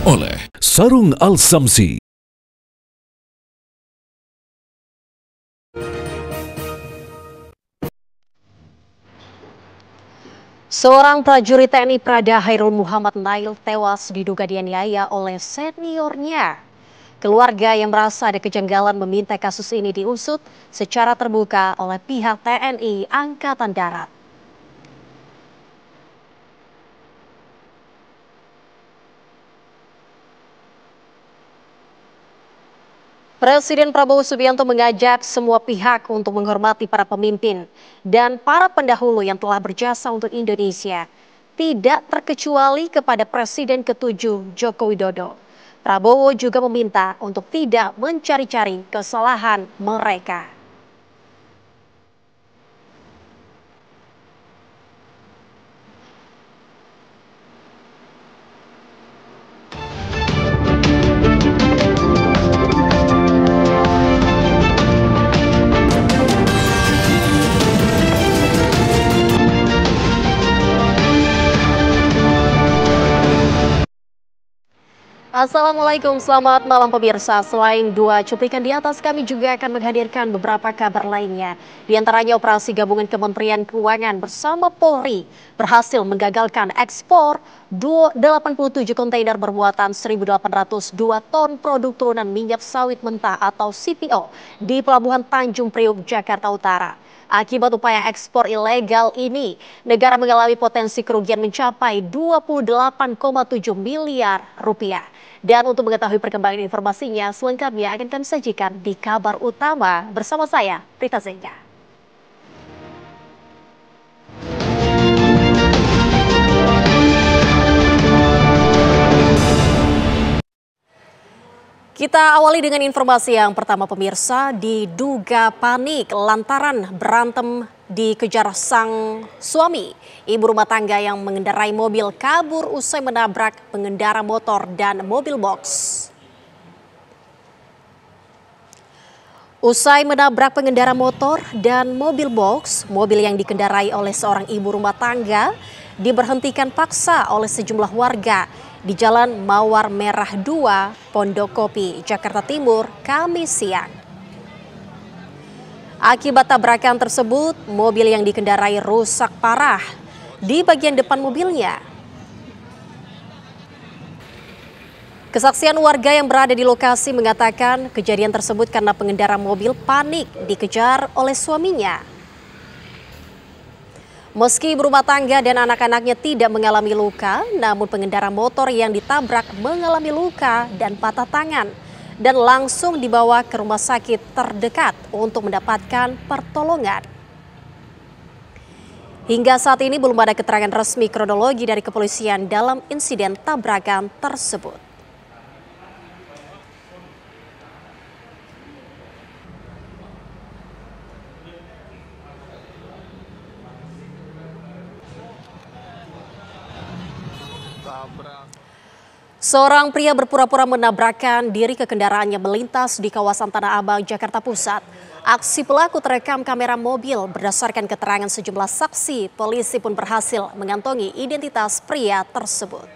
oleh Sarung Al-Samsi. Seorang prajurit TNI Prada Hairul Muhammad Nail tewas diduga dianiaya oleh seniornya. Keluarga yang merasa ada kejanggalan meminta kasus ini diusut secara terbuka oleh pihak TNI Angkatan Darat. Presiden Prabowo Subianto mengajak semua pihak untuk menghormati para pemimpin dan para pendahulu yang telah berjasa untuk Indonesia, tidak terkecuali kepada Presiden ke-7 Joko Widodo. Prabowo juga meminta untuk tidak mencari-cari kesalahan mereka. Assalamualaikum, selamat malam pemirsa. Selain dua cuplikan di atas, kami juga akan menghadirkan beberapa kabar lainnya. Di antaranya operasi gabungan Kementerian Keuangan bersama Polri berhasil menggagalkan ekspor 87 kontainer bermuatan 1.802 ton produk turunan minyak sawit mentah atau CPO di Pelabuhan Tanjung Priok, Jakarta Utara. Akibat upaya ekspor ilegal ini, negara mengalami potensi kerugian mencapai 28,7 miliar rupiah. Dan untuk mengetahui perkembangan informasinya, selengkapnya akan kami sajikan di kabar utama bersama saya, Prita Zenga. Kita awali dengan informasi yang pertama pemirsa, diduga panik lantaran berantem dikejar sang suami. Ibu rumah tangga yang mengendarai mobil kabur usai menabrak pengendara motor dan mobil box. Usai menabrak pengendara motor dan mobil box, mobil yang dikendarai oleh seorang ibu rumah tangga diberhentikan paksa oleh sejumlah warga di Jalan Mawar Merah 2, Pondokopi, Jakarta Timur, Kamis siang. Akibat tabrakan tersebut, mobil yang dikendarai rusak parah di bagian depan mobilnya. Kesaksian warga yang berada di lokasi mengatakan kejadian tersebut karena pengendara mobil panik dikejar oleh suaminya. Meski ibu rumah tangga dan anak-anaknya tidak mengalami luka, namun pengendara motor yang ditabrak mengalami luka dan patah tangan dan langsung dibawa ke rumah sakit terdekat untuk mendapatkan pertolongan. Hingga saat ini belum ada keterangan resmi kronologi dari kepolisian dalam insiden tabrakan tersebut. Seorang pria berpura-pura menabrakkan diri ke kendaraan yang melintas di kawasan Tanah Abang, Jakarta Pusat. Aksi pelaku terekam kamera mobil. Berdasarkan keterangan sejumlah saksi, polisi pun berhasil mengantongi identitas pria tersebut.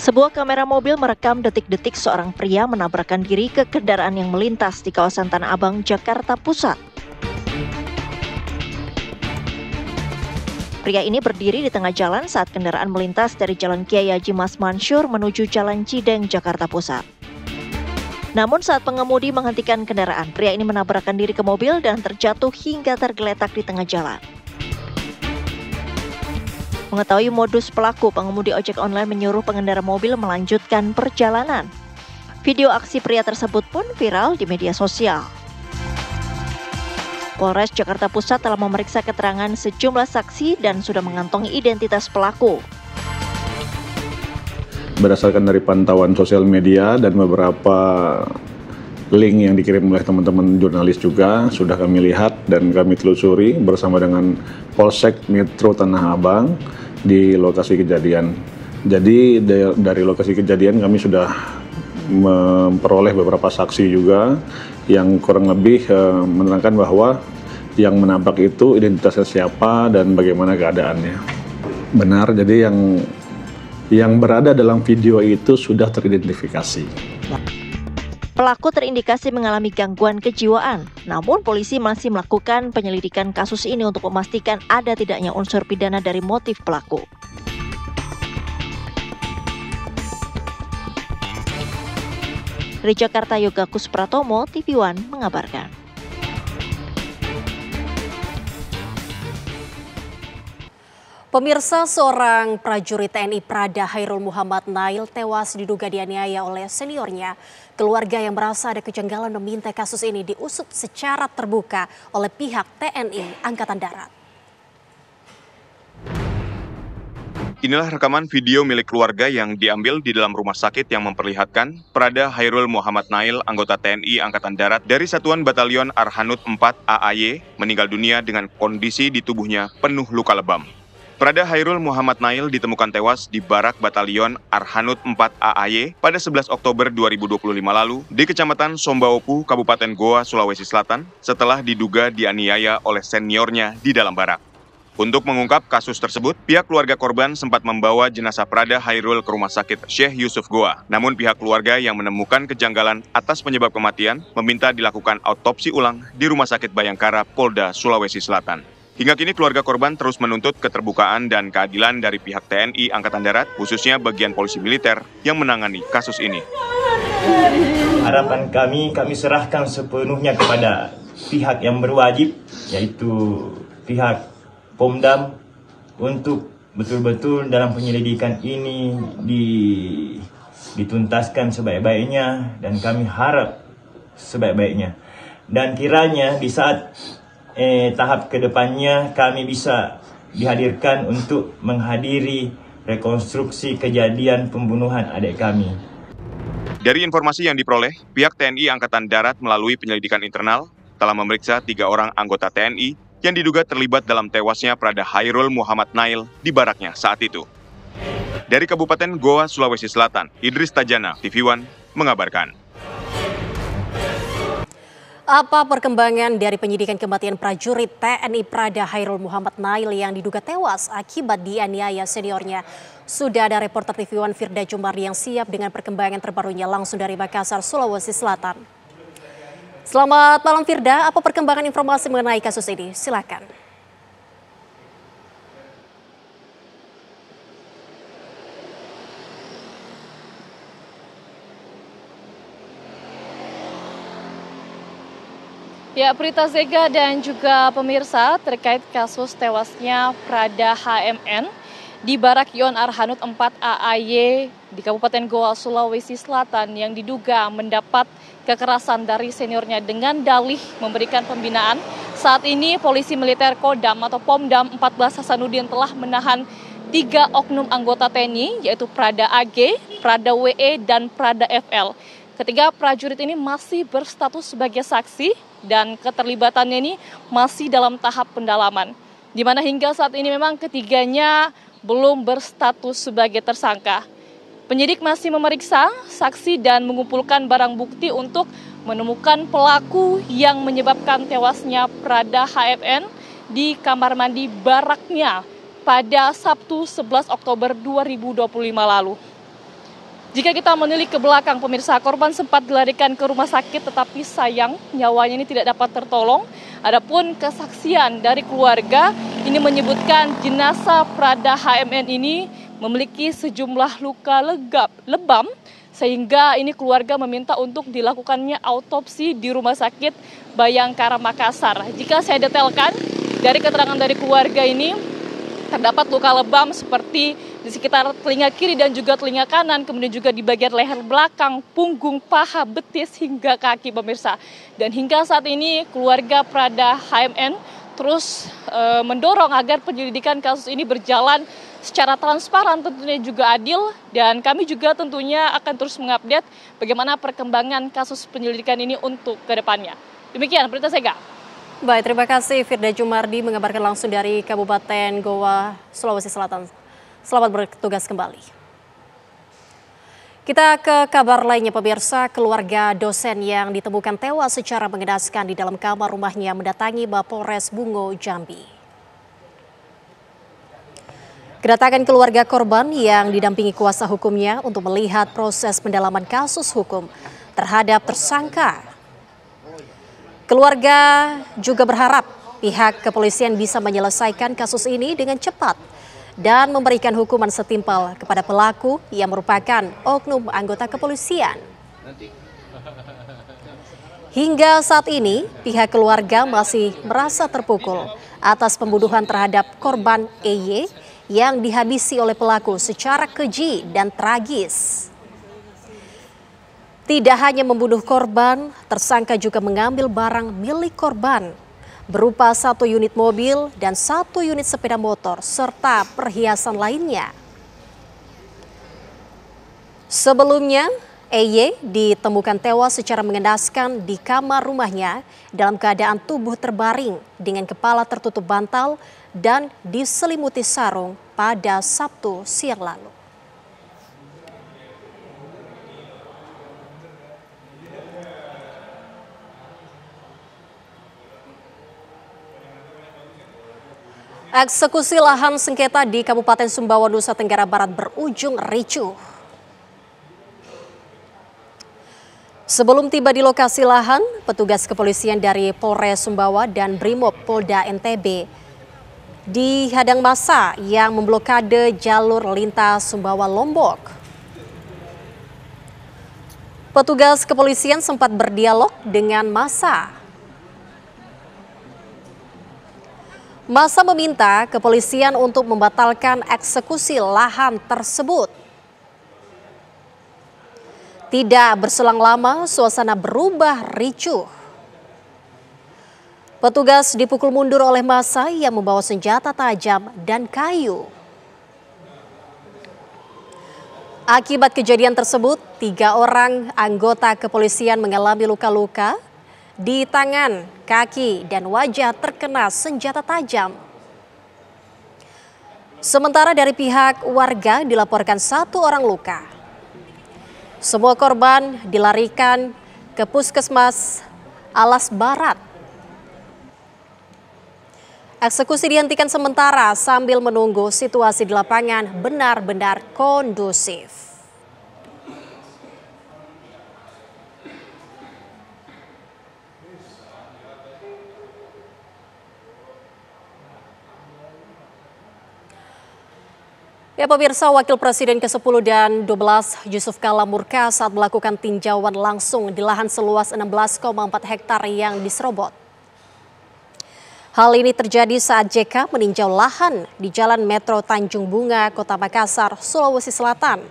Sebuah kamera mobil merekam detik-detik seorang pria menabrakkan diri ke kendaraan yang melintas di kawasan Tanah Abang, Jakarta Pusat. Pria ini berdiri di tengah jalan saat kendaraan melintas dari Jalan Kiai Haji Mas Mansur menuju Jalan Cideng, Jakarta Pusat. Namun saat pengemudi menghentikan kendaraan, pria ini menabrakkan diri ke mobil dan terjatuh hingga tergeletak di tengah jalan. Mengetahui modus pelaku, pengemudi ojek online menyuruh pengendara mobil melanjutkan perjalanan. Video aksi pria tersebut pun viral di media sosial. Polres Jakarta Pusat telah memeriksa keterangan sejumlah saksi dan sudah mengantongi identitas pelaku. Berdasarkan dari pantauan sosial media dan beberapa link yang dikirim oleh teman-teman jurnalis juga sudah kami lihat dan kami telusuri bersama dengan Polsek Metro Tanah Abang di lokasi kejadian. Jadi dari lokasi kejadian kami sudah memperoleh beberapa saksi juga yang kurang lebih menerangkan bahwa yang menabrak itu identitasnya siapa dan bagaimana keadaannya. Benar, jadi yang berada dalam video itu sudah teridentifikasi. Pelaku terindikasi mengalami gangguan kejiwaan, namun polisi masih melakukan penyelidikan kasus ini untuk memastikan ada tidaknya unsur pidana dari motif pelaku. Dari Jakarta, Yoga Kuspratomo, TV One mengabarkan. Pemirsa, seorang prajurit TNI Prada Hairul Muhammad Nail tewas diduga dianiaya oleh seniornya. Keluarga yang merasa ada kejanggalan meminta kasus ini diusut secara terbuka oleh pihak TNI Angkatan Darat. Inilah rekaman video milik keluarga yang diambil di dalam rumah sakit yang memperlihatkan Prada Hairul Muhammad Nail, anggota TNI Angkatan Darat dari Satuan Batalion Arhanud 4 AAY, meninggal dunia dengan kondisi di tubuhnya penuh luka lebam. Prada Hairul Muhammad Nail ditemukan tewas di Barak Batalion Arhanud 4 AAY pada 11 Oktober 2025 lalu di Kecamatan Sombaopu, Kabupaten Goa, Sulawesi Selatan setelah diduga dianiaya oleh seniornya di dalam barak. Untuk mengungkap kasus tersebut, pihak keluarga korban sempat membawa jenazah Prada Hairul ke Rumah Sakit Syekh Yusuf Goa. Namun pihak keluarga yang menemukan kejanggalan atas penyebab kematian meminta dilakukan autopsi ulang di Rumah Sakit Bayangkara, Polda, Sulawesi Selatan. Hingga kini keluarga korban terus menuntut keterbukaan dan keadilan dari pihak TNI Angkatan Darat, khususnya bagian polisi militer yang menangani kasus ini. Harapan kami serahkan sepenuhnya kepada pihak yang berwajib, yaitu pihak Pomdam, untuk betul-betul dalam penyelidikan ini dituntaskan sebaik-baiknya, dan kami harap sebaik-baiknya. Dan kiranya di saat tahap kedepannya kami bisa dihadirkan untuk menghadiri rekonstruksi kejadian pembunuhan adik kami. Dari informasi yang diperoleh, pihak TNI Angkatan Darat melalui penyelidikan internal telah memeriksa 3 orang anggota TNI yang diduga terlibat dalam tewasnya Prada Hairul Muhammad Nail di baraknya saat itu. Dari Kabupaten Goa, Sulawesi Selatan, Idris Tajana, TV One mengabarkan. Apa perkembangan dari penyidikan kematian prajurit TNI Prada Hairul Muhammad Nail yang diduga tewas akibat dianiaya seniornya? Sudah ada reporter TV One Firda Jumardi yang siap dengan perkembangan terbarunya langsung dari Makassar, Sulawesi Selatan. Selamat malam Firda, apa perkembangan informasi mengenai kasus ini? Silakan. Ya, Prita Zega dan juga pemirsa terkait kasus tewasnya Prada HMN di Barak Yon Arhanud 4 AAY di Kabupaten Goa, Sulawesi Selatan yang diduga mendapat kekerasan dari seniornya dengan dalih memberikan pembinaan. Saat ini polisi militer Kodam atau Pomdam 14 Hasanuddin telah menahan 3 oknum anggota TNI yaitu Prada AG, Prada WE, dan Prada FL. Ketiga prajurit ini masih berstatus sebagai saksi dan keterlibatannya ini masih dalam tahap pendalaman. Di mana hingga saat ini memang ketiganya belum berstatus sebagai tersangka. Penyidik masih memeriksa saksi dan mengumpulkan barang bukti untuk menemukan pelaku yang menyebabkan tewasnya Prada HMN di kamar mandi baraknya pada Sabtu 11 Oktober 2025 lalu. Jika kita menilik ke belakang, pemirsa, korban sempat dilarikan ke rumah sakit tetapi sayang nyawanya ini tidak dapat tertolong. Adapun kesaksian dari keluarga ini menyebutkan jenazah Prada HMN ini memiliki sejumlah luka lebam sehingga ini keluarga meminta untuk dilakukannya autopsi di Rumah Sakit Bayangkara Makassar. Jika saya detailkan dari keterangan dari keluarga ini terdapat luka lebam seperti di sekitar telinga kiri dan juga telinga kanan, kemudian juga di bagian leher belakang, punggung, paha, betis, hingga kaki, pemirsa. Dan hingga saat ini keluarga Prada HMN terus mendorong agar penyelidikan kasus ini berjalan secara transparan, tentunya juga adil, dan kami juga tentunya akan terus mengupdate bagaimana perkembangan kasus penyelidikan ini untuk kedepannya. Demikian, Prita Sega. Baik, terima kasih Firda Jumardi mengabarkan langsung dari Kabupaten Goa, Sulawesi Selatan. Selamat bertugas kembali. Kita ke kabar lainnya pemirsa, keluarga dosen yang ditemukan tewas secara mengenaskan di dalam kamar rumahnya mendatangi Mapolres Bungo, Jambi. Kedatangan keluarga korban yang didampingi kuasa hukumnya untuk melihat proses pendalaman kasus hukum terhadap tersangka. Keluarga juga berharap pihak kepolisian bisa menyelesaikan kasus ini dengan cepat dan memberikan hukuman setimpal kepada pelaku yang merupakan oknum anggota kepolisian. Hingga saat ini, pihak keluarga masih merasa terpukul atas pembunuhan terhadap korban EY yang dihabisi oleh pelaku secara keji dan tragis. Tidak hanya membunuh korban, tersangka juga mengambil barang milik korban berupa 1 unit mobil dan 1 unit sepeda motor serta perhiasan lainnya. Sebelumnya, EY ditemukan tewas secara mengenaskan di kamar rumahnya dalam keadaan tubuh terbaring dengan kepala tertutup bantal dan diselimuti sarung pada Sabtu siang lalu. Eksekusi lahan sengketa di Kabupaten Sumbawa, Nusa Tenggara Barat berujung ricuh. Sebelum tiba di lokasi lahan, petugas kepolisian dari Polres Sumbawa dan Brimob Polda NTB dihadang massa yang memblokade jalur lintas Sumbawa Lombok. Petugas kepolisian sempat berdialog dengan massa. Massa meminta kepolisian untuk membatalkan eksekusi lahan tersebut. Tidak berselang lama, suasana berubah ricuh. Petugas dipukul mundur oleh massa yang membawa senjata tajam dan kayu. Akibat kejadian tersebut, 3 orang anggota kepolisian mengalami luka-luka di tangan, kaki, dan wajah terkena senjata tajam. Sementara dari pihak warga dilaporkan 1 orang luka. Semua korban dilarikan ke Puskesmas Alas Barat. Eksekusi dihentikan sementara sambil menunggu situasi di lapangan benar-benar kondusif. Ya pemirsa, Wakil Presiden ke-10 dan 12 Yusuf Kala murka saat melakukan tinjauan langsung di lahan seluas 16,4 hektar yang diserobot. Hal ini terjadi saat JK meninjau lahan di Jalan Metro Tanjung Bunga, Kota Makassar, Sulawesi Selatan.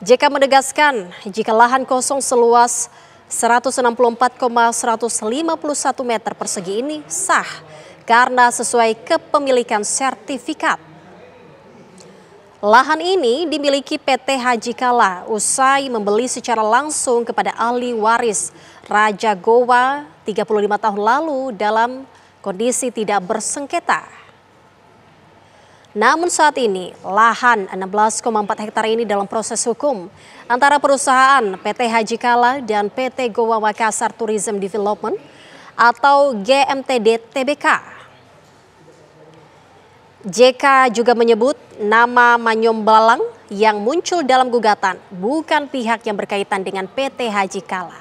JK menegaskan jika lahan kosong seluas 164,151 meter persegi ini sah karena sesuai kepemilikan sertifikat. Lahan ini dimiliki PT Haji Kala usai membeli secara langsung kepada ahli waris Raja Gowa 35 tahun lalu dalam kondisi tidak bersengketa. Namun saat ini lahan 16,4 hektar ini dalam proses hukum antara perusahaan PT Haji Kala dan PT Gowa Makassar Tourism Development atau GMTD Tbk. JK juga menyebut nama Manyombalang yang muncul dalam gugatan bukan pihak yang berkaitan dengan PT Haji Kala.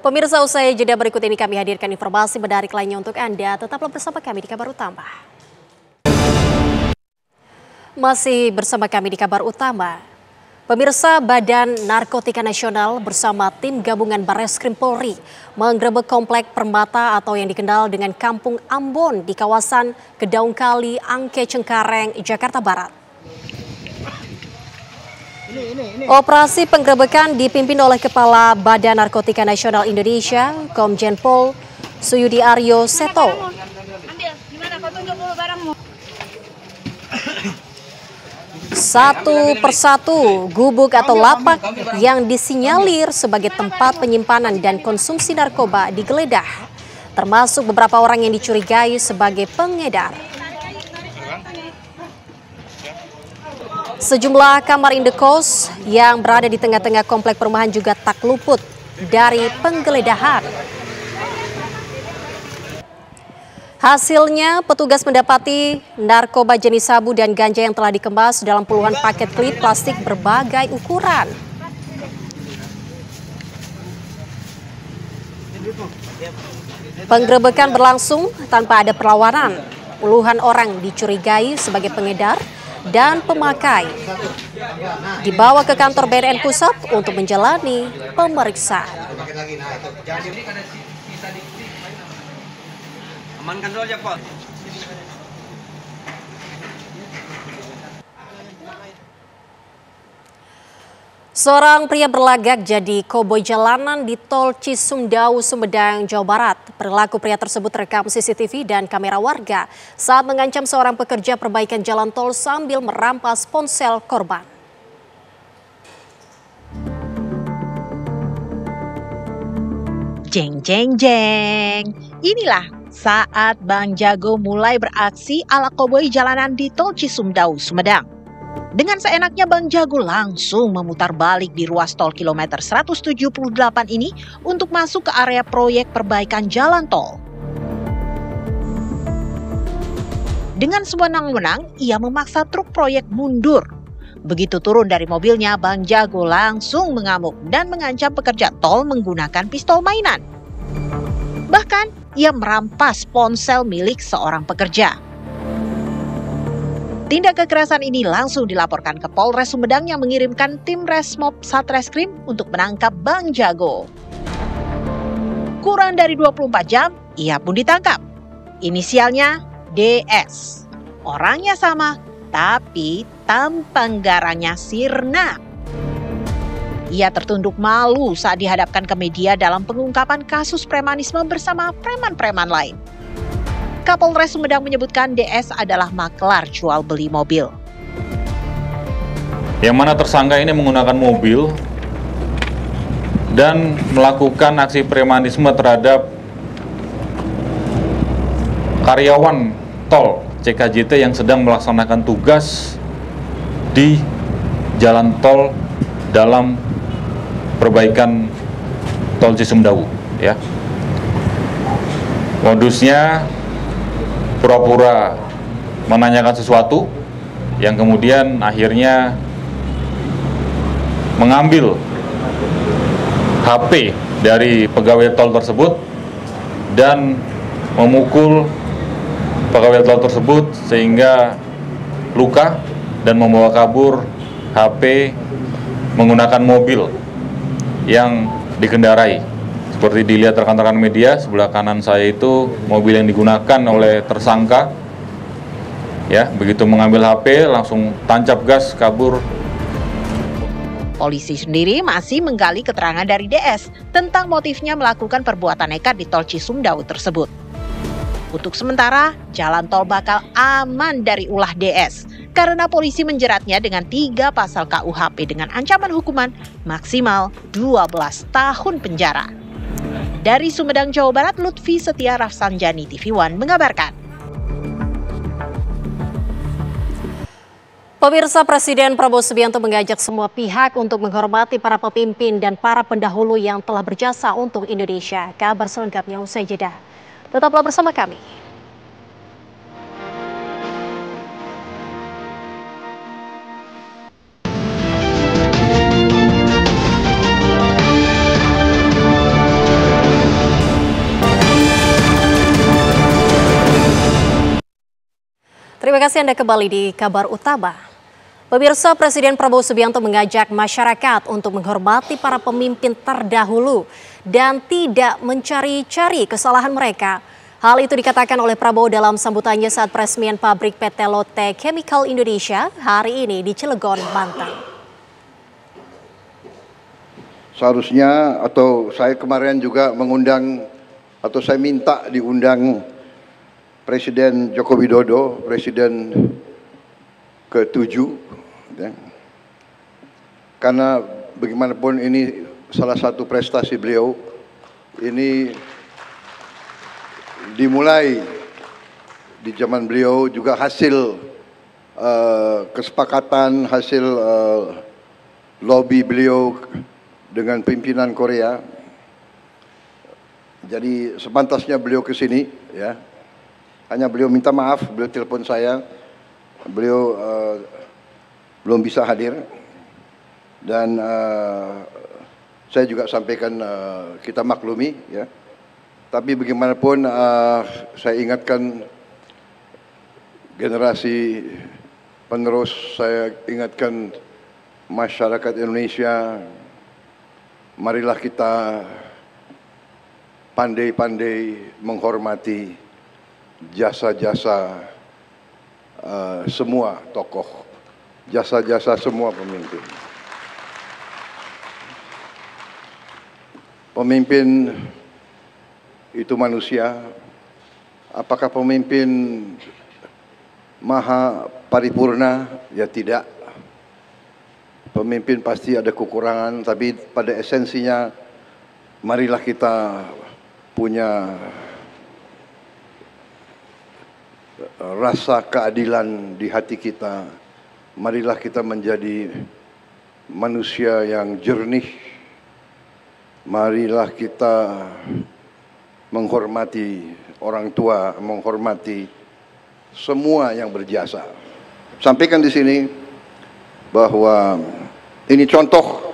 Pemirsa, usai jeda berikut ini kami hadirkan informasi menarik lainnya untuk Anda. Tetaplah bersama kami di Kabar Utama. Masih bersama kami di Kabar Utama. Pemirsa, Badan Narkotika Nasional bersama tim gabungan Barreskrim Polri menggerebek komplek Permata atau yang dikenal dengan Kampung Ambon di kawasan Kedaung Kali, Angke, Cengkareng, Jakarta Barat. Operasi penggerebekan dipimpin oleh Kepala Badan Narkotika Nasional Indonesia, Komjen Pol Suyudi Aryo Seto. Satu persatu gubuk atau lapak yang disinyalir sebagai tempat penyimpanan dan konsumsi narkoba digeledah, termasuk beberapa orang yang dicurigai sebagai pengedar. Sejumlah kamar indekos yang berada di tengah-tengah komplek perumahan juga tak luput dari penggeledahan. Hasilnya, petugas mendapati narkoba jenis sabu dan ganja yang telah dikemas dalam puluhan paket klip plastik berbagai ukuran. Penggerebekan berlangsung tanpa ada perlawanan. Puluhan orang dicurigai sebagai pengedar dan pemakai. Dibawa ke kantor BNN Pusat untuk menjalani pemeriksaan. Amankan dulu aja, Pak. Seorang pria berlagak jadi koboi jalanan di Tol Cisumdawu, Sumedang, Jawa Barat. Perilaku pria tersebut terekam CCTV dan kamera warga saat mengancam seorang pekerja perbaikan jalan tol sambil merampas ponsel korban. Jeng jeng jeng. Inilah saat Bang Jago mulai beraksi ala koboi jalanan di Tol Cisumdawu, Sumedang. Dengan seenaknya Bang Jago langsung memutar balik di ruas tol kilometer 178 ini untuk masuk ke area proyek perbaikan jalan tol. Dengan sewenang-wenang, ia memaksa truk proyek mundur. Begitu turun dari mobilnya, Bang Jago langsung mengamuk dan mengancam pekerja tol menggunakan pistol mainan. Bahkan, ia merampas ponsel milik seorang pekerja. Tindak kekerasan ini langsung dilaporkan ke Polres Sumedang yang mengirimkan tim Resmob Satreskrim untuk menangkap Bang Jago. Kurang dari 24 jam, ia pun ditangkap. Inisialnya DS. Orangnya sama, tapi tampang garanya sirna. Ia tertunduk malu saat dihadapkan ke media dalam pengungkapan kasus premanisme bersama preman-preman lain. Kapolres Sumedang menyebutkan DS adalah maklar jual beli mobil. Yang mana tersangka ini menggunakan mobil dan melakukan aksi premanisme terhadap karyawan tol CKJT yang sedang melaksanakan tugas di jalan tol dalam perbaikan tol Cisumdawu, ya. Modusnya pura-pura menanyakan sesuatu yang kemudian akhirnya mengambil HP dari pegawai tol tersebut dan memukul pegawai tol tersebut sehingga luka dan membawa kabur HP menggunakan mobil yang dikendarai. Seperti dilihat rekan-rekan media, sebelah kanan saya itu mobil yang digunakan oleh tersangka. Ya, begitu mengambil HP langsung tancap gas kabur. Polisi sendiri masih menggali keterangan dari DS tentang motifnya melakukan perbuatan nekat di Tol Cisumdawu tersebut. Untuk sementara, jalan tol bakal aman dari ulah DS karena polisi menjeratnya dengan 3 pasal KUHP dengan ancaman hukuman maksimal 12 tahun penjara. Dari Sumedang, Jawa Barat, Lutfi Setia Rafsanjani, TV One mengabarkan. Pemirsa, Presiden Prabowo Subianto mengajak semua pihak untuk menghormati para pemimpin dan para pendahulu yang telah berjasa untuk Indonesia. Kabar selengkapnya usai jeda. Tetaplah bersama kami. Terima kasih Anda kembali di Kabar Utama. Pemirsa, Presiden Prabowo Subianto mengajak masyarakat untuk menghormati para pemimpin terdahulu dan tidak mencari-cari kesalahan mereka. Hal itu dikatakan oleh Prabowo dalam sambutannya saat peresmian pabrik PT Lotte Chemical Indonesia hari ini di Cilegon, Banten. Seharusnya atau saya kemarin juga mengundang atau saya minta diundang Presiden Joko Widodo, Presiden ke-7 ya. Karena bagaimanapun ini salah satu prestasi beliau, ini dimulai di zaman beliau, juga hasil kesepakatan, hasil lobby beliau dengan pimpinan Korea. Jadi sepantasnya beliau ke sini, ya. Hanya beliau minta maaf, beliau telepon saya, beliau belum bisa hadir, dan saya juga sampaikan kita maklumi, ya. Tapi bagaimanapun saya ingatkan generasi penerus, saya ingatkan masyarakat Indonesia, marilah kita pandai-pandai menghormati jasa-jasa semua tokoh, jasa-jasa semua pemimpin. Pemimpin itu manusia. Apakah pemimpin maha paripurna? Ya tidak. Pemimpin pasti ada kekurangan, tapi pada esensinya marilah kita punya rasa keadilan di hati kita. Marilah kita menjadi manusia yang jernih. Marilah kita menghormati orang tua, menghormati semua yang berjasa. Sampaikan di sini bahwa ini contoh,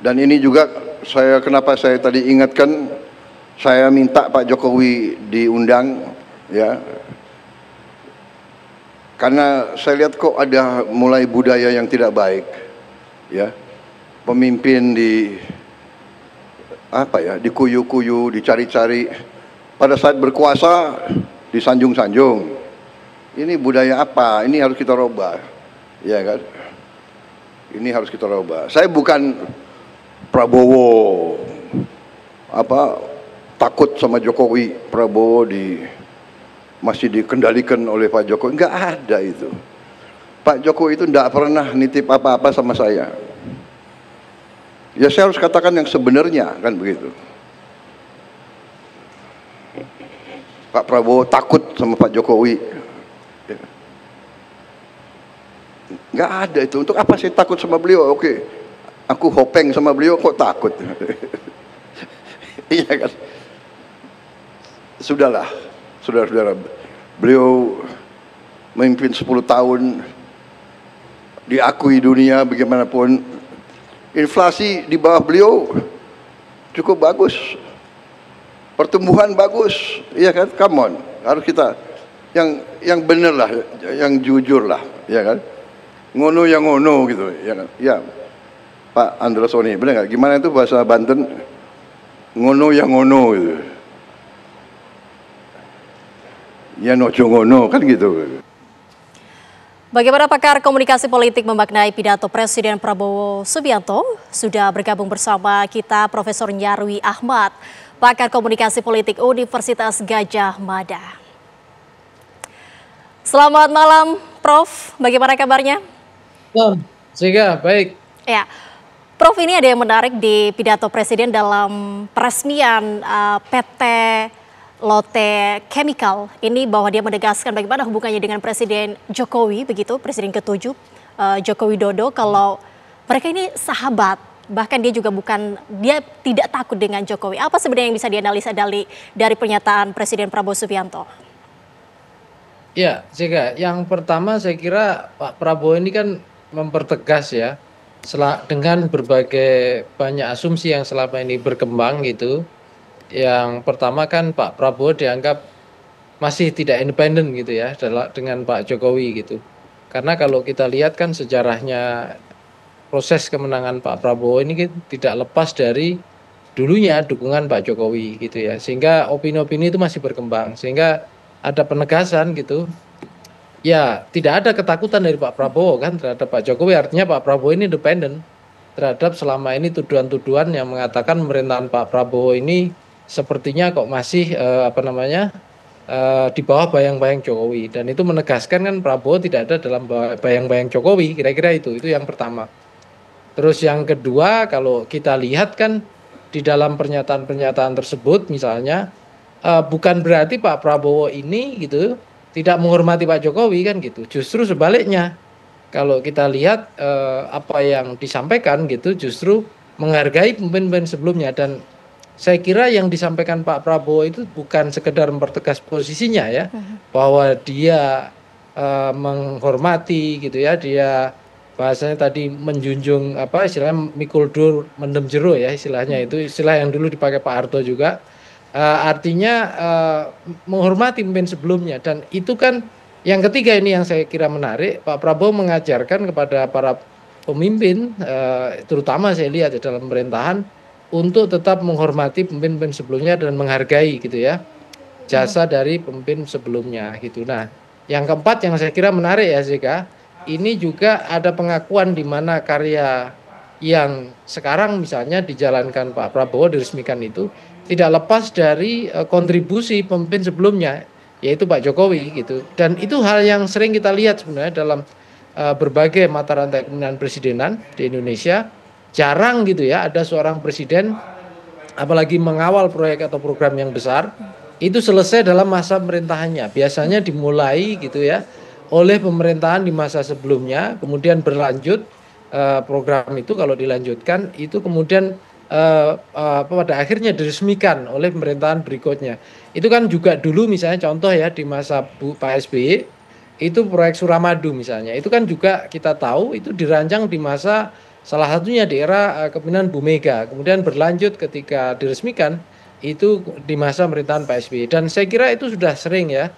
dan ini juga kenapa saya tadi ingatkan, saya minta Pak Jokowi diundang, ya. Karena saya lihat kok ada mulai budaya yang tidak baik, ya. Pemimpin dikuyu-kuyu, dicari-cari. Pada saat berkuasa disanjung-sanjung. Ini budaya apa? Ini harus kita rubah, ya kan? Ini harus kita rubah. Saya bukan Prabowo takut sama Jokowi. Prabowo masih dikendalikan oleh Pak Jokowi. Enggak ada itu. Pak Jokowi itu enggak pernah nitip apa-apa sama saya. Ya saya harus katakan yang sebenarnya, kan begitu. Pak Prabowo takut sama Pak Jokowi. Nggak ada itu. Untuk apa saya takut sama beliau? Oke, aku hopeng sama beliau, kok takut? Iya kan? Sudahlah, saudara-saudara. Beliau memimpin 10 tahun, diakui dunia bagaimanapun. Inflasi di bawah beliau cukup bagus. Pertumbuhan bagus, iya kan? Come on, harus kita yang bener lah, yang jujur lah, ya kan? Ngono yang ngono gitu, ya kan? Ya, Pak Androsoni, bener nggak? Gimana itu bahasa Banten? Ngono yang ngono gitu. Ya nojo ngono, kan gitu. Bagaimana pakar komunikasi politik memaknai pidato Presiden Prabowo Subianto? Sudah bergabung bersama kita Profesor Nyarwi Ahmad, pakar komunikasi politik Universitas Gadjah Mada. Selamat malam, Prof. Bagaimana kabarnya? Sehingga baik. Ya, Prof, ini ada yang menarik di pidato Presiden dalam peresmian PT Lotte Chemical ini, bahwa dia menegaskan bagaimana hubungannya dengan Presiden Jokowi, begitu, Presiden ke-7 Joko Widodo, kalau mereka ini sahabat, bahkan dia tidak takut dengan Jokowi. Apa sebenarnya yang bisa dianalisa dari pernyataan Presiden Prabowo Subianto? Ya, sehingga yang pertama saya kira Pak Prabowo ini kan mempertegas ya, dengan berbagai banyak asumsi yang selama ini berkembang gitu. Yang pertama kan Pak Prabowo dianggap masih tidak independen gitu ya dengan Pak Jokowi gitu. Karena kalau kita lihat kan sejarahnya proses kemenangan Pak Prabowo ini tidak lepas dari dulunya dukungan Pak Jokowi gitu ya. Sehingga opini-opini itu masih berkembang. Sehingga ada penegasan gitu. Ya, tidak ada ketakutan dari Pak Prabowo kan terhadap Pak Jokowi. Artinya Pak Prabowo ini independen terhadap selama ini tuduhan-tuduhan yang mengatakan pemerintahan Pak Prabowo ini sepertinya kok masih di bawah bayang-bayang Jokowi, dan itu menegaskan kan Prabowo tidak ada dalam bayang-bayang Jokowi, kira-kira itu yang pertama. Terus yang kedua, kalau kita lihat kan di dalam pernyataan-pernyataan tersebut misalnya bukan berarti Pak Prabowo ini gitu tidak menghormati Pak Jokowi kan gitu, justru sebaliknya. Kalau kita lihat apa yang disampaikan gitu justru menghargai pemimpin sebelumnya, dan saya kira yang disampaikan Pak Prabowo itu bukan sekedar mempertegas posisinya ya, bahwa dia menghormati gitu ya, dia bahasanya tadi menjunjung apa istilahnya mikul dur mendem jero ya, istilahnya itu istilah yang dulu dipakai Pak Harto juga, artinya menghormati pemimpin sebelumnya. Dan itu kan yang ketiga ini yang saya kira menarik, Pak Prabowo mengajarkan kepada para pemimpin terutama saya lihat di dalam pemerintahan untuk tetap menghormati pemimpin sebelumnya dan menghargai gitu ya jasa dari pemimpin sebelumnya gitu. Nah, yang keempat yang saya kira menarik ya Zeka, ini juga ada pengakuan di mana karya yang sekarang misalnya dijalankan Pak Prabowo diresmikan itu tidak lepas dari kontribusi pemimpin sebelumnya, yaitu Pak Jokowi gitu. Dan itu hal yang sering kita lihat sebenarnya dalam berbagai mata rantai kepemimpinan presidenan di Indonesia. Jarang gitu ya ada seorang presiden apalagi mengawal proyek atau program yang besar itu selesai dalam masa pemerintahannya. Biasanya dimulai gitu ya oleh pemerintahan di masa sebelumnya, kemudian berlanjut program itu kalau dilanjutkan itu kemudian pada akhirnya diresmikan oleh pemerintahan berikutnya. Itu kan juga dulu misalnya contoh ya di masa Pak SBY itu proyek Suramadu misalnya, itu kan juga kita tahu itu dirancang di masa salah satunya di era kepemimpinan Bu Mega, kemudian berlanjut ketika diresmikan itu di masa pemerintahan Pak SBY. Dan saya kira itu sudah sering ya,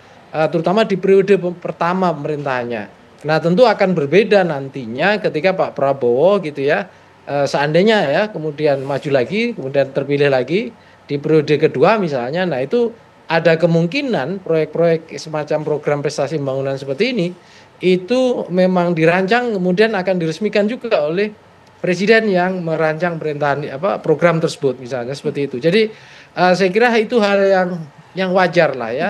terutama di periode pertama pemerintahannya. Nah tentu akan berbeda nantinya ketika Pak Prabowo gitu ya, seandainya ya kemudian maju lagi, kemudian terpilih lagi di periode kedua misalnya, nah itu ada kemungkinan proyek-proyek semacam program prestasi pembangunan seperti ini itu memang dirancang kemudian akan diresmikan juga oleh presiden yang merancang pemerintahan program tersebut misalnya seperti itu. Jadi saya kira itu hal yang wajar lah ya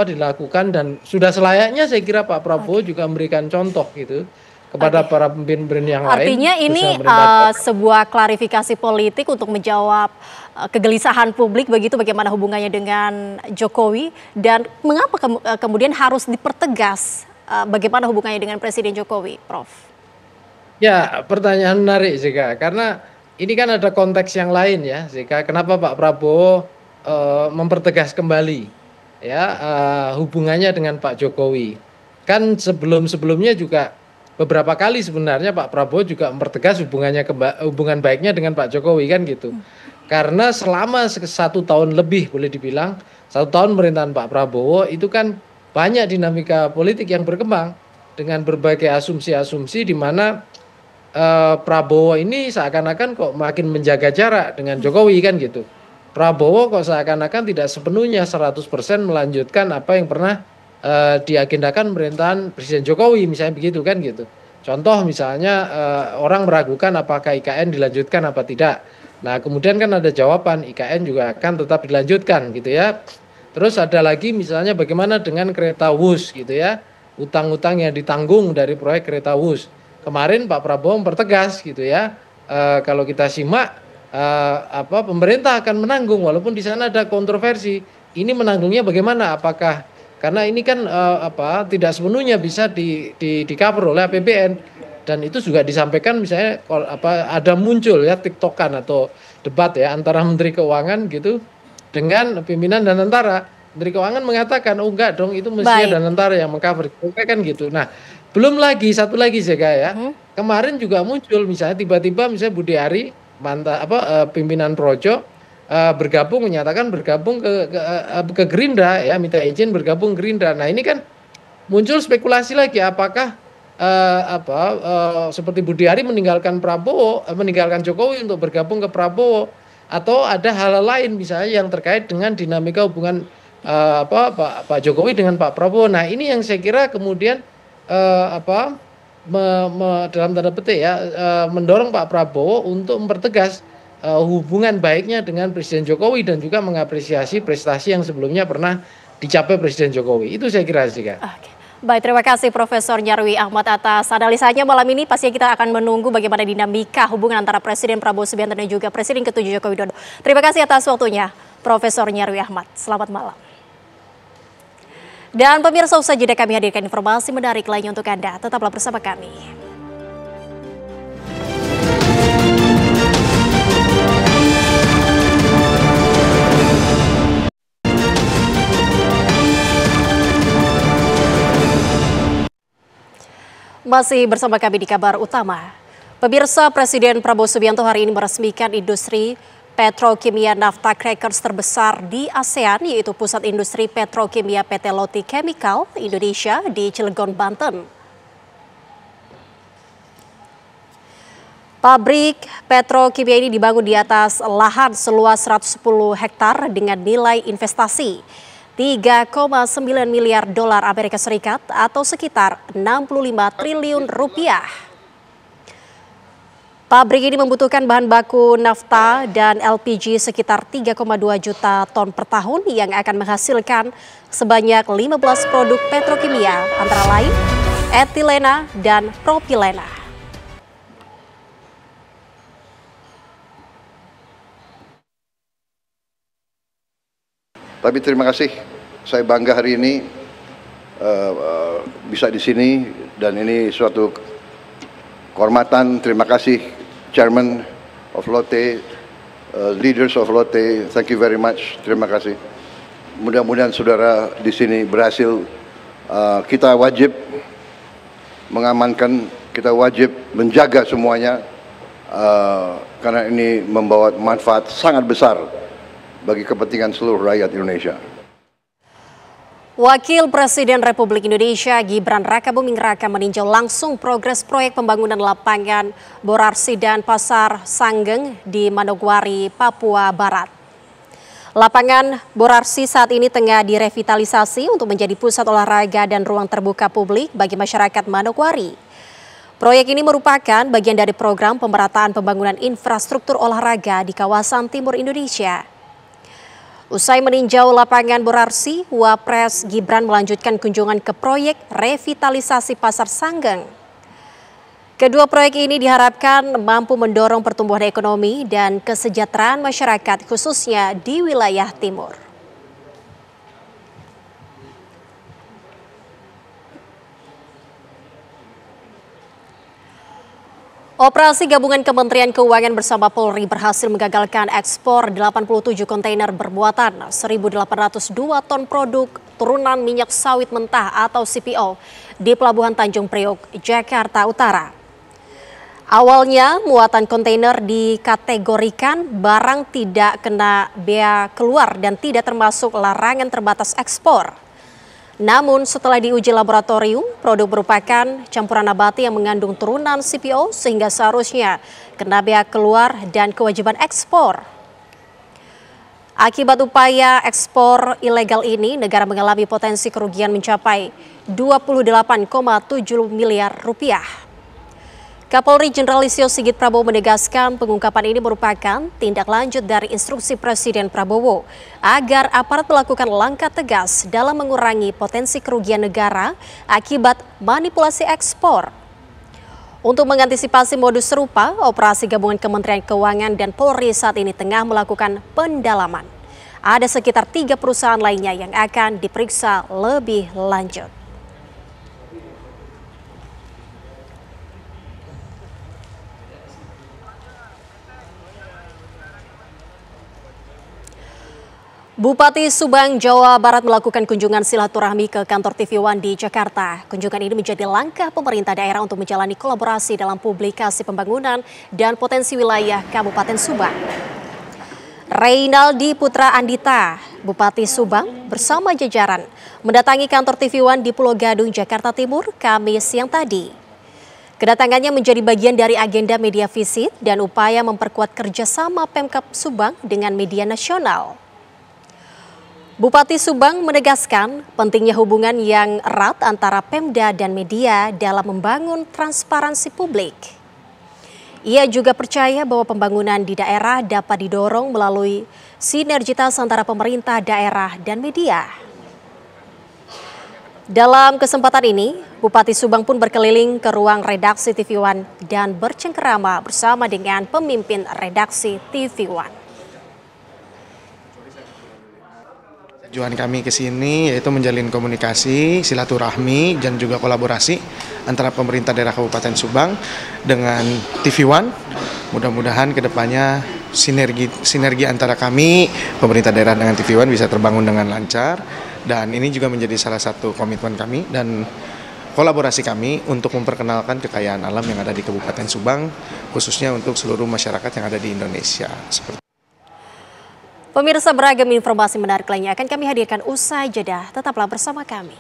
dilakukan, dan sudah selayaknya saya kira Pak Prabowo juga memberikan contoh gitu kepada para pemimpin yang lain. Artinya ini sebuah klarifikasi politik untuk menjawab kegelisahan publik begitu, bagaimana hubungannya dengan Jokowi dan mengapa kemudian harus dipertegas bagaimana hubungannya dengan Presiden Jokowi, Prof? Ya, pertanyaan menarik Zika, karena ini kan ada konteks yang lain ya Zika. Kenapa Pak Prabowo mempertegas kembali ya hubungannya dengan Pak Jokowi? Kan sebelumnya juga beberapa kali sebenarnya Pak Prabowo juga mempertegas hubungan baiknya dengan Pak Jokowi kan gitu. Karena selama 1 tahun lebih boleh dibilang 1 tahun pemerintahan Pak Prabowo itu kan banyak dinamika politik yang berkembang dengan berbagai asumsi-asumsi di mana Prabowo ini seakan-akan kok makin menjaga jarak dengan Jokowi kan gitu. Prabowo kok seakan-akan tidak sepenuhnya 100% melanjutkan apa yang pernah diagendakan pemerintahan Presiden Jokowi misalnya begitu kan gitu. Contoh misalnya orang meragukan apakah IKN dilanjutkan apa tidak. Nah kemudian kan ada jawaban IKN juga akan tetap dilanjutkan gitu ya. Terus ada lagi misalnya bagaimana dengan kereta Wus gitu ya, utang-utang yang ditanggung dari proyek kereta Wus. Kemarin Pak Prabowo mempertegas gitu ya, kalau kita simak pemerintah akan menanggung walaupun di sana ada kontroversi. Ini menanggungnya bagaimana? Apakah karena ini kan tidak sepenuhnya bisa di cover oleh APBN, dan itu juga disampaikan misalnya ada muncul ya tiktokan atau debat ya antara Menteri Keuangan gitu dengan pimpinan dan tentara. Menteri Keuangan mengatakan oh enggak dong itu mestinya dan tentara yang mengcover kan gitu. Nah belum lagi satu lagi Zeka ya, kemarin juga muncul misalnya tiba-tiba misalnya Budi Ari pimpinan Projo menyatakan bergabung ke Gerindra ya, minta izin bergabung Gerindra. Nah ini kan muncul spekulasi lagi apakah seperti Budi Ari meninggalkan Jokowi untuk bergabung ke Prabowo, atau ada hal lain misalnya yang terkait dengan dinamika hubungan Pak Jokowi dengan Pak Prabowo. Nah ini yang saya kira kemudian dalam tanda petik ya mendorong Pak Prabowo untuk mempertegas hubungan baiknya dengan Presiden Jokowi dan juga mengapresiasi prestasi yang sebelumnya pernah dicapai Presiden Jokowi. Itu saya kira sih, Kak. Oke. Baik, terima kasih Profesor Nyarwi Ahmad atas analisanya malam ini. Pastinya kita akan menunggu bagaimana dinamika hubungan antara Presiden Prabowo Subianto dan juga Presiden ke-7 Joko Widodo. Terima kasih atas waktunya, Profesor Nyarwi Ahmad. Selamat malam. Dan pemirsa, usai jeda kami hadirkan informasi menarik lainnya untuk Anda. Tetaplah bersama kami. Masih bersama kami di kabar utama. Pemirsa, Presiden Prabowo Subianto hari ini meresmikan industri petrokimia nafta crackers terbesar di ASEAN, yaitu Pusat Industri Petrokimia PT Lotte Chemical Indonesia di Cilegon, Banten. Pabrik petrokimia ini dibangun di atas lahan seluas 110 hektar dengan nilai investasi 3,9 miliar dolar Amerika Serikat atau sekitar 65 triliun rupiah. Pabrik ini membutuhkan bahan baku nafta dan LPG sekitar 3,2 juta ton per tahun yang akan menghasilkan sebanyak 15 produk petrokimia antara lain etilena dan propilena. Tapi terima kasih, saya bangga hari ini bisa di sini dan ini suatu kehormatan. Terima kasih Chairman of Lotte, leaders of Lotte, thank you very much. Terima kasih. Mudah-mudahan saudara di sini berhasil. Kita wajib mengamankan, kita wajib menjaga semuanya karena ini membawa manfaat sangat besar bagi kepentingan seluruh rakyat Indonesia. Wakil Presiden Republik Indonesia Gibran Rakabuming Raka meninjau langsung progres proyek pembangunan lapangan Borarsi dan Pasar Sanggeng di Manokwari, Papua Barat. Lapangan Borarsi saat ini tengah direvitalisasi untuk menjadi pusat olahraga dan ruang terbuka publik bagi masyarakat Manokwari. Proyek ini merupakan bagian dari program pemerataan pembangunan infrastruktur olahraga di kawasan timur Indonesia. Usai meninjau lapangan Borarsi, Wapres Gibran melanjutkan kunjungan ke proyek revitalisasi Pasar Sanggeng. Kedua proyek ini diharapkan mampu mendorong pertumbuhan ekonomi dan kesejahteraan masyarakat khususnya di wilayah timur. Operasi gabungan Kementerian Keuangan bersama Polri berhasil menggagalkan ekspor 87 kontainer bermuatan 1.802 ton produk turunan minyak sawit mentah atau CPO di Pelabuhan Tanjung Priok, Jakarta Utara. Awalnya muatan kontainer dikategorikan barang tidak kena bea keluar dan tidak termasuk larangan terbatas ekspor. Namun setelah diuji laboratorium, produk merupakan campuran nabati yang mengandung turunan CPO sehingga seharusnya kena bea keluar dan kewajiban ekspor. Akibat upaya ekspor ilegal ini, negara mengalami potensi kerugian mencapai 28,7 miliar rupiah. Kapolri Jenderal Listio Sigit Prabowo menegaskan pengungkapan ini merupakan tindak lanjut dari instruksi Presiden Prabowo agar aparat melakukan langkah tegas dalam mengurangi potensi kerugian negara akibat manipulasi ekspor. Untuk mengantisipasi modus serupa, operasi gabungan Kementerian Keuangan dan Polri saat ini tengah melakukan pendalaman. Ada sekitar 3 perusahaan lainnya yang akan diperiksa lebih lanjut. Bupati Subang, Jawa Barat melakukan kunjungan silaturahmi ke kantor TV One di Jakarta. Kunjungan ini menjadi langkah pemerintah daerah untuk menjalani kolaborasi dalam publikasi pembangunan dan potensi wilayah Kabupaten Subang. Reynaldi Putra Andita, Bupati Subang bersama jajaran mendatangi kantor TV One di Pulau Gadung, Jakarta Timur, Kamis siang tadi. Kedatangannya menjadi bagian dari agenda media visit dan upaya memperkuat kerjasama Pemkab Subang dengan media nasional. Bupati Subang menegaskan pentingnya hubungan yang erat antara Pemda dan media dalam membangun transparansi publik. Ia juga percaya bahwa pembangunan di daerah dapat didorong melalui sinergitas antara pemerintah daerah dan media. Dalam kesempatan ini, Bupati Subang pun berkeliling ke ruang redaksi TV One dan bercengkerama bersama dengan pemimpin redaksi TV One. Tujuan kami ke sini yaitu menjalin komunikasi, silaturahmi, dan juga kolaborasi antara pemerintah daerah Kabupaten Subang dengan TV One. Mudah-mudahan kedepannya sinergi antara kami, pemerintah daerah dengan TV One bisa terbangun dengan lancar. Dan ini juga menjadi salah satu komitmen kami dan kolaborasi kami untuk memperkenalkan kekayaan alam yang ada di Kabupaten Subang, khususnya untuk seluruh masyarakat yang ada di Indonesia. Pemirsa, beragam informasi menarik lainnya akan kami hadirkan usai jeda. Tetaplah bersama kami.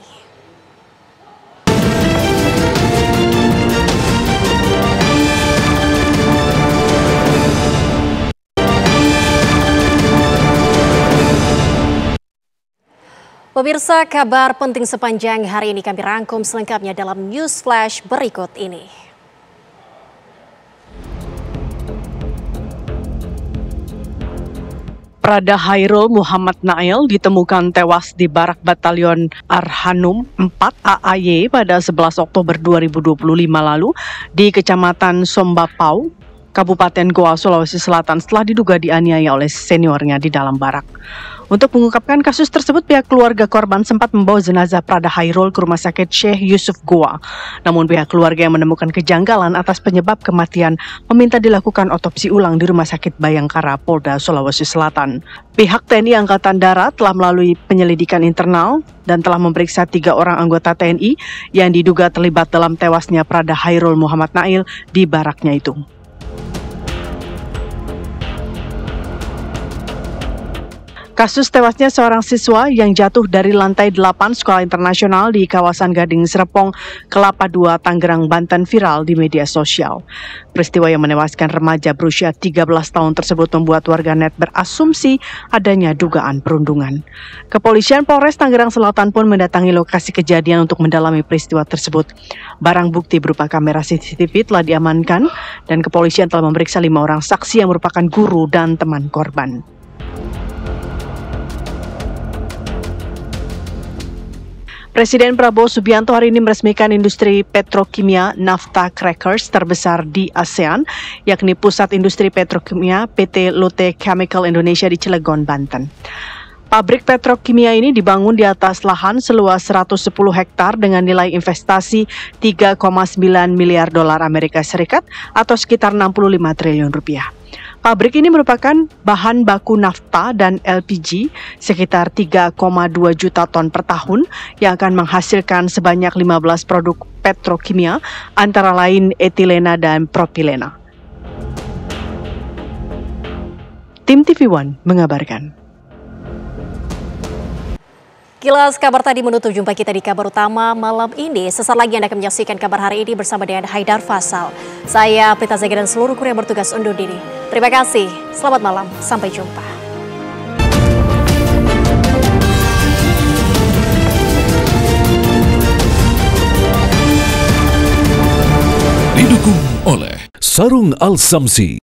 Pemirsa, kabar penting sepanjang hari ini kami rangkum selengkapnya dalam News Flash berikut ini. Prada Hairul Muhammad Nail ditemukan tewas di Barak Batalion Arhanum 4 AAY pada 11 Oktober 2025 lalu di Kecamatan Sombapau, Kabupaten Goa, Sulawesi Selatan setelah diduga dianiaya oleh seniornya di dalam barak. Untuk mengungkapkan kasus tersebut, pihak keluarga korban sempat membawa jenazah Prada Hairul ke Rumah Sakit Syekh Yusuf Goa. Namun pihak keluarga yang menemukan kejanggalan atas penyebab kematian meminta dilakukan otopsi ulang di Rumah Sakit Bayangkara, Polda Sulawesi Selatan. Pihak TNI Angkatan Darat telah melalui penyelidikan internal dan telah memeriksa 3 orang anggota TNI yang diduga terlibat dalam tewasnya Prada Hairul Muhammad Nail di baraknya itu. Kasus tewasnya seorang siswa yang jatuh dari lantai 8 sekolah internasional di kawasan Gading Serpong, Kelapa II, Tangerang, Banten viral di media sosial. Peristiwa yang menewaskan remaja berusia 13 tahun tersebut membuat warganet berasumsi adanya dugaan perundungan. Kepolisian Polres Tangerang Selatan pun mendatangi lokasi kejadian untuk mendalami peristiwa tersebut. Barang bukti berupa kamera CCTV telah diamankan dan kepolisian telah memeriksa 5 orang saksi yang merupakan guru dan teman korban. Presiden Prabowo Subianto hari ini meresmikan industri petrokimia Nafta Crackers terbesar di ASEAN, yakni Pusat Industri Petrokimia PT Lotte Chemical Indonesia di Cilegon, Banten. Pabrik petrokimia ini dibangun di atas lahan seluas 110 hektar dengan nilai investasi 3,9 miliar dolar Amerika Serikat atau sekitar 65 triliun rupiah. Pabrik ini merupakan bahan baku nafta dan LPG sekitar 3,2 juta ton per tahun yang akan menghasilkan sebanyak 15 produk petrokimia antara lain etilena dan propilena. Tim TV One mengabarkan. Kilas kabar tadi menutup jumpa kita di kabar utama malam ini. Sesaat lagi Anda akan menyaksikan kabar hari ini bersama dengan Haidar Fasal. Saya Prita Zega dan seluruh kru yang bertugas undur diri. Terima kasih, selamat malam, sampai jumpa. Didukung oleh Sarung Al Samsi.